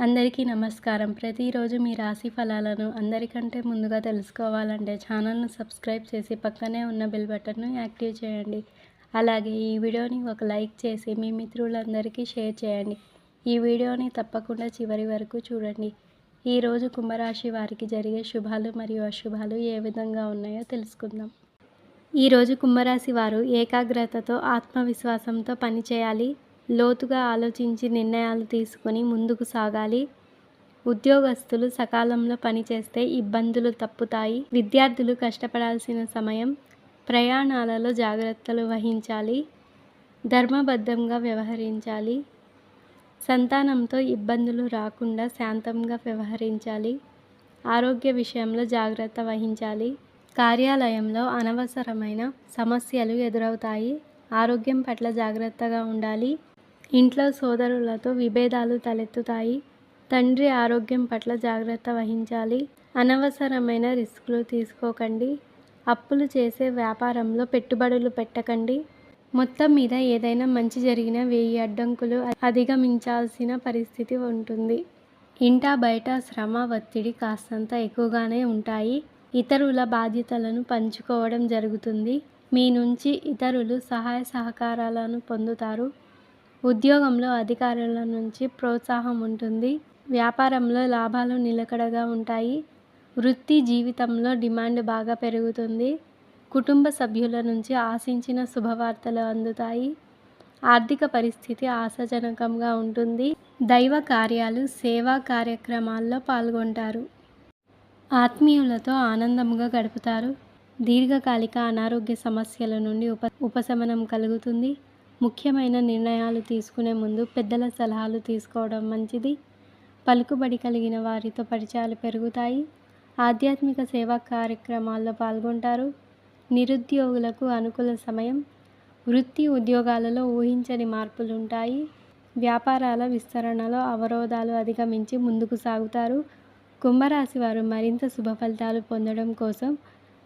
అందరికీ నమస్కారం. ప్రతిరోజు మీ రాశి ఫలాలను అందరికంటే ముందుగా తెలుసుకోవాలంటే ఛానల్‌ను సబ్స్క్రైబ్ చేసి పక్కనే ఉన్న బెల్ బటన్‌ను యాక్టివ్ చేయండి. అలాగే ఈ వీడియోని ఒక లైక్ చేసి మీ మిత్రులందరికీ షేర్ చేయండి. ఈ వీడియోని తప్పకుండా చివరి వరకు చూడండి. ఈరోజు కుంభరాశి వారికి జరిగే శుభాలు మరియు అశుభాలు ఏ విధంగా ఉన్నాయో తెలుసుకుందాం. ఈరోజు కుంభరాశి వారు ఏకాగ్రతతో ఆత్మవిశ్వాసంతో పనిచేయాలి. లోతుగా ఆలోచించి నిర్ణయాలు తీసుకొని ముందుకు సాగాలి. ఉద్యోగస్తులు సకాలంలో పనిచేస్తే ఇబ్బందులు తప్పుతాయి. విద్యార్థులు కష్టపడాల్సిన సమయం. ప్రయాణాలలో జాగ్రత్తలు వహించాలి. ధర్మబద్ధంగా వ్యవహరించాలి. సంతానంతో ఇబ్బందులు రాకుండా శాంతంగా వ్యవహరించాలి. ఆరోగ్య విషయంలో జాగ్రత్త వహించాలి. కార్యాలయంలో అనవసరమైన సమస్యలు ఎదురవుతాయి. ఆరోగ్యం పట్ల జాగ్రత్తగా ఉండాలి. ఇంట్లో సోదరులతో విభేదాలు తలెత్తుతాయి. తండ్రి ఆరోగ్యం పట్ల జాగ్రత్త వహించాలి. అనవసరమైన రిస్కులు తీసుకోకండి. అప్పులు చేసే వ్యాపారంలో పెట్టుబడులు పెట్టకండి. మొత్తం మీద ఏదైనా మంచి జరిగిన 1000 అడ్డంకులు అధిగమించాల్సిన పరిస్థితి ఉంటుంది. ఇంటా బయట శ్రమ ఒత్తిడి కాస్తంత ఎక్కువగానే ఉంటాయి. ఇతరుల బాధ్యతలను పంచుకోవడం జరుగుతుంది. మీ నుంచి ఇతరులు సహాయ సహకారాలను పొందుతారు. ఉద్యోగంలో అధికారుల నుంచి ప్రోత్సాహం ఉంటుంది. వ్యాపారంలో లాభాలు నిలకడగా ఉంటాయి. వృత్తి జీవితంలో డిమాండ్ బాగా పెరుగుతుంది. కుటుంబ సభ్యుల నుంచి ఆశించిన శుభవార్తలు అందుతాయి. ఆర్థిక పరిస్థితి ఆశాజనకంగా ఉంటుంది. దైవ కార్యాలు, సేవా కార్యక్రమాల్లో పాల్గొంటారు. ఆత్మీయులతో ఆనందంగా గడుపుతారు. దీర్ఘకాలిక అనారోగ్య సమస్యల నుండి ఉపశమనం కలుగుతుంది. ముఖ్యమైన నిర్ణయాలు తీసుకునే ముందు పెద్దల సలహాలు తీసుకోవడం మంచిది. పలుకుబడి కలిగిన వారితో పరిచయాలు పెరుగుతాయి. ఆధ్యాత్మిక సేవా కార్యక్రమాల్లో పాల్గొంటారు. నిరుద్యోగులకు అనుకూల సమయం. వృత్తి ఉద్యోగాలలో ఊహించని మార్పులుంటాయి. వ్యాపారాల విస్తరణలో అవరోధాలు అధిగమించి ముందుకు సాగుతారు. కుంభరాశి వారు మరింత శుభ ఫలితాలు పొందడం కోసం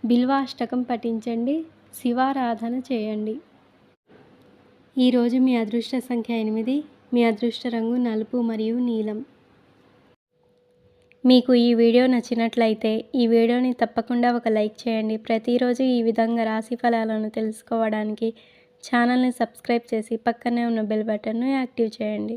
బిల్వాష్టకం పఠించండి. శివారాధన చేయండి. ఈరోజు మీ అదృష్ట సంఖ్య 8. మీ అదృష్ట రంగు నలుపు మరియు నీలం. మీకు ఈ వీడియో నచ్చినట్లయితే ఈ వీడియోని తప్పకుండా ఒక లైక్ చేయండి. ప్రతిరోజు ఈ విధంగా రాశి ఫలాలను తెలుసుకోవడానికి ఛానల్ని సబ్స్క్రైబ్ చేసి పక్కనే ఉన్న బెల్ బటన్ను యాక్టివ్ చేయండి.